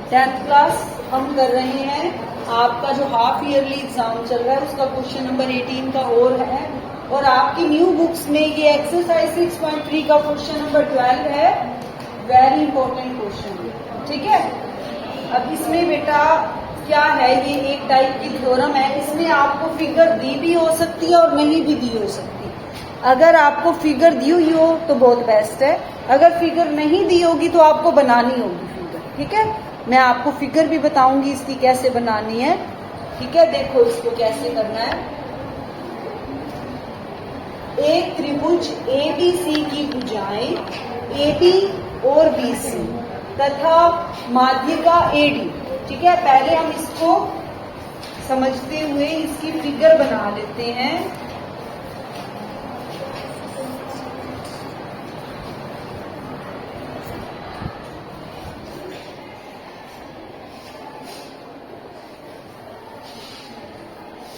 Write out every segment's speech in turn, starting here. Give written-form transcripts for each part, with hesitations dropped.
10th class हम कर रहे हैं। आपका जो हाफ ईयरली एग्जाम चल रहा है उसका क्वेश्चन नंबर 18 का और है, और आपकी न्यू बुक्स में ये एक्सरसाइज 6.3 का क्वेश्चन नंबर 12 है। वेरी इंपॉर्टेंट क्वेश्चन, ठीक है। अब इसमें बेटा क्या है, ये एक टाइप की थ्योरम है। इसमें आपको फिगर दी भी हो सकती है और नहीं भी दी हो सकती। अगर आपको फिगर दी हुई हो तो बहुत बेस्ट है, अगर फिगर नहीं दी होगी तो आपको बनानी होगी फिगर, ठीक है। मैं आपको फिगर भी बताऊंगी इसकी कैसे बनानी है, ठीक है। देखो इसको कैसे करना है। एक त्रिभुज एबीसी की भुजाएं एबी और बीसी तथा माध्यिका एडी, ठीक है। पहले हम इसको समझते हुए इसकी फिगर बना लेते हैं।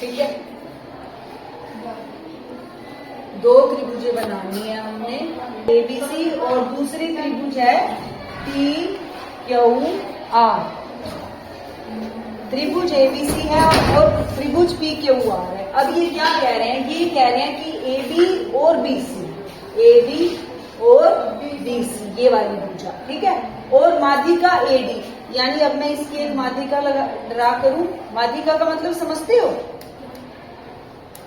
ठीक है, दो त्रिभुजें बनानी है हमने एबीसी, और दूसरी त्रिभुज है पी क्यू आर। त्रिभुज एबीसी है और त्रिभुज पी क्यू आर है। अब ये क्या कह रहे हैं, ये कह रहे हैं कि एबी और बीसी, एबी और बीसी ये वाली भुजा, ठीक है। और माध्यिका एडी, यानी अब मैं इसकी एक माध्यिका ड्रा करूं। माध्यिका का मतलब समझते हो?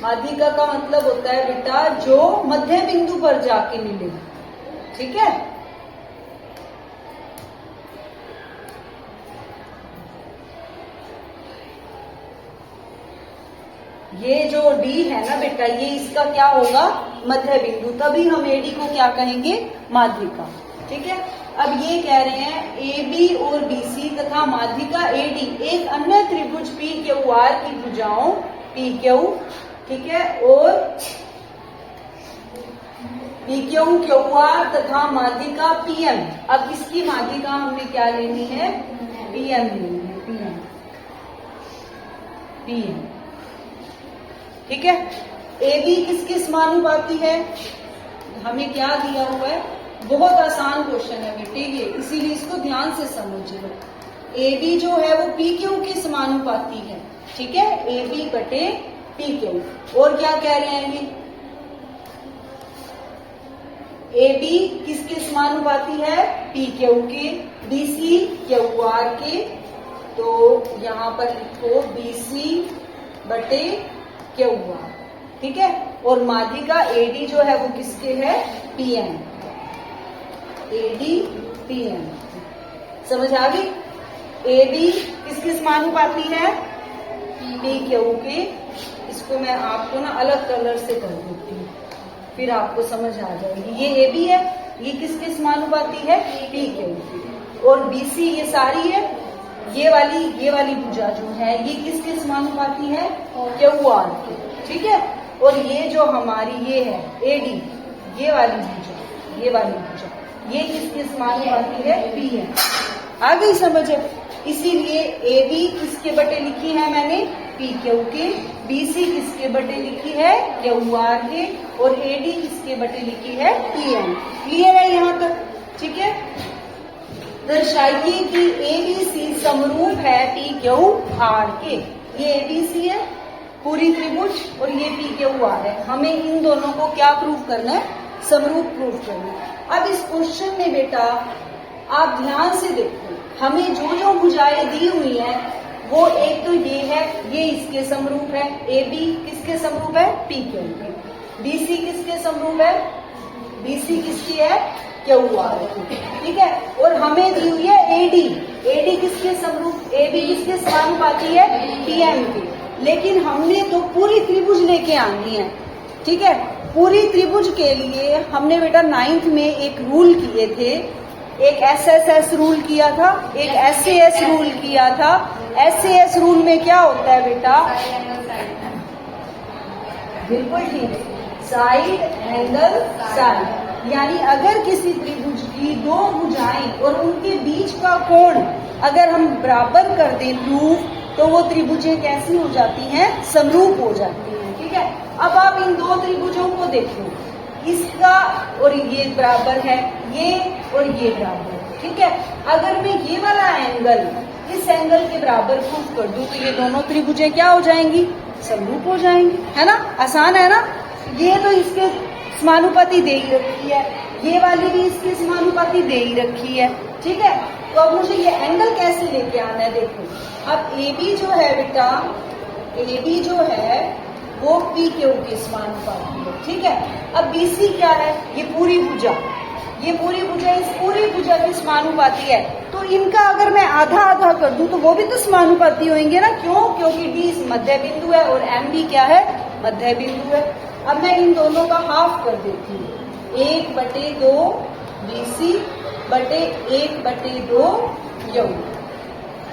माध्यिका का मतलब होता है बेटा जो मध्य बिंदु पर जाके मिले, ठीक है। ये जो डी है ना बेटा, ये इसका क्या होगा, मध्य बिंदु, तभी हम एडी को क्या कहेंगे, माध्यिका, ठीक है। अब ये कह रहे हैं ए बी और बीसी तथा माध्यिका एडी एक अन्य त्रिभुज पी क्यू आर की भुजाओं पी क्यू, ठीक है, और पी क्यू क्यू आर तथा माध्यिका पीएम। अब इसकी माध्यिका हमने क्या लेनी है, पीएम लेनी है, पीएम, पीएम, ठीक है। ए बी किसके समानुपाती है, हमें क्या दिया हुआ है, बहुत आसान क्वेश्चन है बेटे ये, इसीलिए इसको ध्यान से समझ लो। ए बी जो है वो पी क्यू के समानुपाती है, ठीक है, ए बी बटे पी क्यू। और क्या कह रहे हैं ये, ए बी किसके समानुपाती है, पी क्यू के, बीसी क्यू आर के, तो यहां पर लिखो बीसी बटे क्यू आर, ठीक है। और माध्यिका एडी जो है वो किसके है, पीएम, एडी पीएम, समझ आ गई। ए बी किसके समानुपाती है, पी क्यू के। इसको मैं आपको ना अलग कलर से कर देती हूँ, फिर आपको समझ आ जाएगी। ये ए बी है, ये किसके समानुपाती है, पी क्यू की। और बीसी ये सारी है, ये वाली भुजा जो है ये किसके समानुपाती है, क्यू आर के, ठीक है। और ये जो हमारी ये है एडी, ये वाली भुजा, ये वाली भुजा ये किसके समानुपाती है, पी है। आ गई समझ? इसीलिए ए बी किसके बटे लिखी है मैंने, पी क्यू के, बीसी किसके बटे लिखी है, क्यू आर के, और एडी किसके बटे लिखी है, पीएम। क्लियर है यहाँ तक, ठीक है। दर्शाइए कि एबीसी समरूप है पी क्यू आर के। ये एबीसी है पूरी त्रिभुज, और ये पी क्यू आर है। हमें इन दोनों को क्या प्रूव करना है, समरूप प्रूव करना है। अब इस क्वेश्चन में बेटा आप ध्यान से देखो, हमें जो जो भुजाएं दी हुई हैं वो एक तो ये है, ये इसके समरूप है, ए बी किसके समरूप है, पी क्यू के। बीसी किसके समरूप है, बीसी किसकी है, क्यू आर, ठीक है। और हमें दी हुई है एडी, एडी किसके समरूप, ए बी किसके समानुपाती है, पीएम के। लेकिन हमने तो पूरी त्रिभुज लेके आनी है, ठीक है। पूरी त्रिभुज के लिए हमने बेटा 9th में एक रूल किए थे, एक एसएसएस रूल किया था, एक एसएएस रूल किया था। एसएएस रूल में क्या होता है बेटा, बिल्कुल ठीक, साइड एंगल साइड, यानी अगर किसी त्रिभुज की दो भुजाएं और उनके बीच का कोण अगर हम बराबर कर दें प्रूफ, तो वो त्रिभुजें कैसी हो जाती हैं, समरूप हो जाती हैं, ठीक है। अब आप इन दो त्रिभुजों को देखो, इसका और ये बराबर है, ये और ये बराबर है, ठीक है। अगर मैं ये वाला एंगल, इस एंगल के बराबर प्रूफ कर दूं तो ये दोनों त्रिभुजें क्या हो जाएंगी, समरूप हो जाएंगी, है ना, आसान है ना। ये तो इसके समानुपाती दे ही रखी है, ये वाली भी इसकी समानुपाती दे ही रखी है, ठीक है। तो अब मुझे ये एंगल कैसे लेके आना है, देखो अब ए बी जो है बेटा, ए बी जो है वो पी क्यू के समानुपाती है, ठीक है। अब बी सी क्या है, ये पूरी भुजा, ये पूरी भुजा इस पूरी भुजा की समानुपाती है, तो इनका अगर मैं आधा आधा कर दूं तो वो भी तो समानुपाती होंगे ना, क्यों, क्योंकि डी मध्य बिंदु है और एम भी क्या है, मध्य बिंदु है। अब मैं इन दोनों का हाफ कर देती हूँ, 1/2 BC बटे 1/2 यू,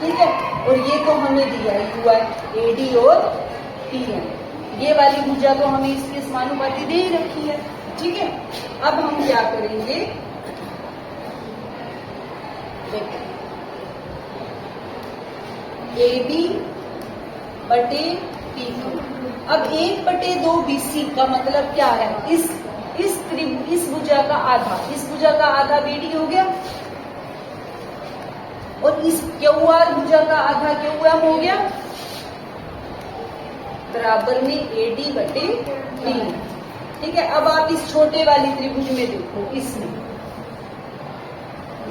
ठीक है। और ये तो हमें दिया हुआ है AD और PM, ये वाली भुजा तो हमें इसके समानुपाती दे ही रखी है, ठीक है। अब हम क्या करेंगे, देखो AB बटे PQ, अब 1/2 BC का मतलब क्या है, इस भुजा का आधा, इस भुजा का आधा BD हो गया, और इस QR भुजा का आधा QM हो गया, बराबर में AD बटे PM, ठीक है। अब आप इस छोटे वाली त्रिभुज में देखो, इसमें,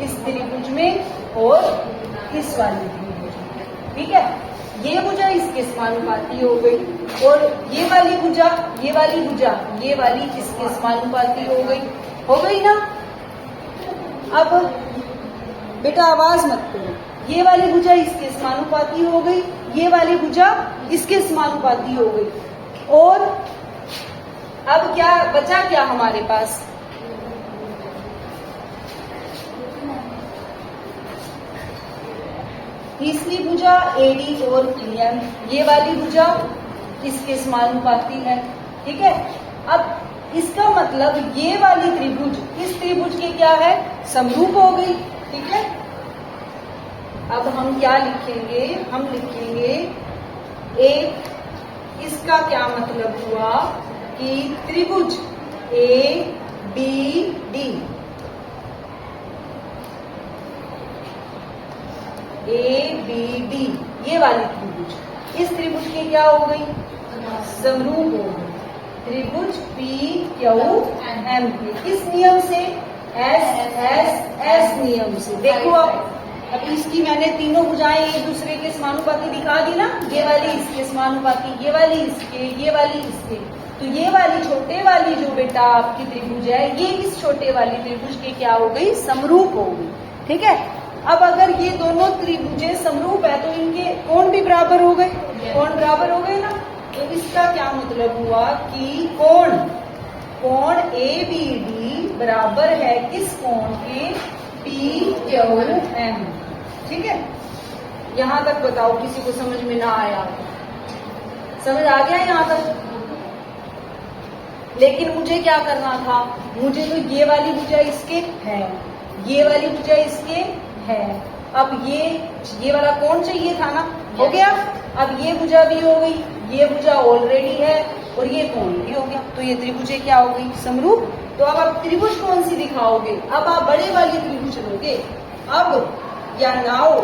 इस त्रिभुज में और इस वाली त्रिभुज में, ठीक है। ये भुजा इसके समानुपाती हो गई, और ये वाली भुजा, ये वाली भुजा, ये वाली इसके समानुपाती हो गई ना। अब बेटा आवाज मत करो, ये वाली भुजा इसके समानुपाती हो गई, ये वाली भुजा इसके समानुपाती हो गई, और अब क्या बचा, क्या हमारे पास, तीसरी भुजा AD और PM, ये वाली भुजा इसके समानुपाती है, ठीक है। अब इसका मतलब ये वाली त्रिभुज इस त्रिभुज के क्या है, समरूप हो गई, ठीक है। अब हम क्या लिखेंगे, हम लिखेंगे एक, इसका क्या मतलब हुआ कि त्रिभुज ABD, ABD ये वाली त्रिभुज इस त्रिभुज के क्या हो गई, समरूप हो गई, त्रिभुज PQM के किस नियम से, S नियम से। देखो अब इसकी मैंने तीनों भुजाएं एक दूसरे के समानुपाती दिखा दी ना, ये वाली इसके समानुपाती, ये वाली इसके, ये वाली इसके, तो ये वाली छोटे वाली जो बेटा आपकी त्रिभुज है, ये इस छोटे वाली त्रिभुज के क्या हो गई, समरूप हो गई, ठीक है। अब अगर ये दोनों त्रिभुजें समरूप है तो इनके कोण भी बराबर हो गए, कोण बराबर हो गए ना। तो इसका क्या मतलब हुआ कि कोण ABD बराबर है किस कोण के, PQM, ठीक है। यहां तक बताओ, किसी को समझ में ना आया, समझ आ गया यहां तक। लेकिन मुझे क्या करना था, मुझे तो ये वाली भुजा इसके है, ये वाली भुजा इसके है, अब ये वाला कोण चाहिए था ना, हो गया। अब ये भुजा भी हो गई, ये भुजा ऑलरेडी है, और ये कोण भी हो गया, तो ये त्रिभुजें क्या हो गई, समरूप। तो अब आप त्रिभुज कौन सी दिखाओगे, अब आप बड़े वाली त्रिभुज लोगे। अब या नाओ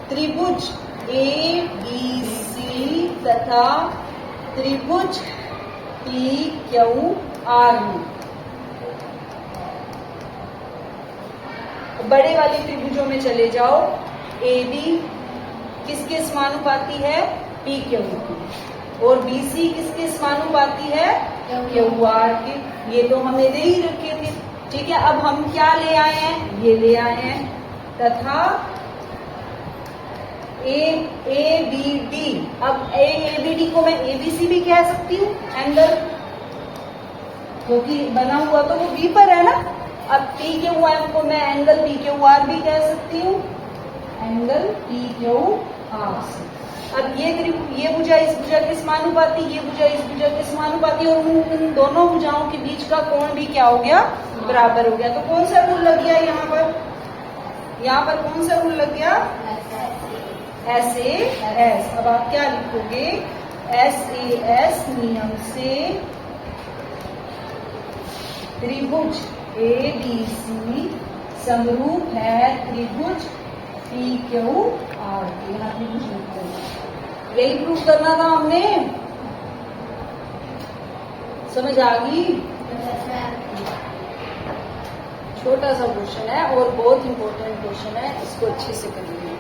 त्रिभुज ABC तथा त्रिभुज PQR में, बड़े वाली त्रिभुजों में चले जाओ, AB किसके समानुपाती है, PQ की, और BC किसके समानुपाती है, QR के, ये तो हमें दे ही रखे थे, ठीक है। अब हम क्या ले आए हैं, ये ले आए हैं, तथा ABD, अब ABD को मैं ABC भी कह सकती हूँ एंगल, क्योंकि बना हुआ तो वो B पर है ना। अब PQM को मैं एंगल PQR भी कह सकती हूँ, एंगल PQR से। अब ये भुजा इस भुजा के समानुपाती, ये भुजा इस भुजा के समानुपाती, और उन दोनों भुजाओं के बीच का कोण भी क्या हो गया, बराबर हो गया। तो कौन सा रूल लग गया यहाँ पर कौन सा रूल लग गया, SAS। अब आप क्या लिखोगे, SAS नियम से त्रिभुज ABC समरूप है त्रिभुज पी क्यू आर के। यहाँ पे कुछ लिख देना। यही प्रूव करना था हमने। समझ आ गई? छोटा सा क्वेश्चन है और बहुत इंपॉर्टेंट क्वेश्चन है, इसको अच्छे से करिए।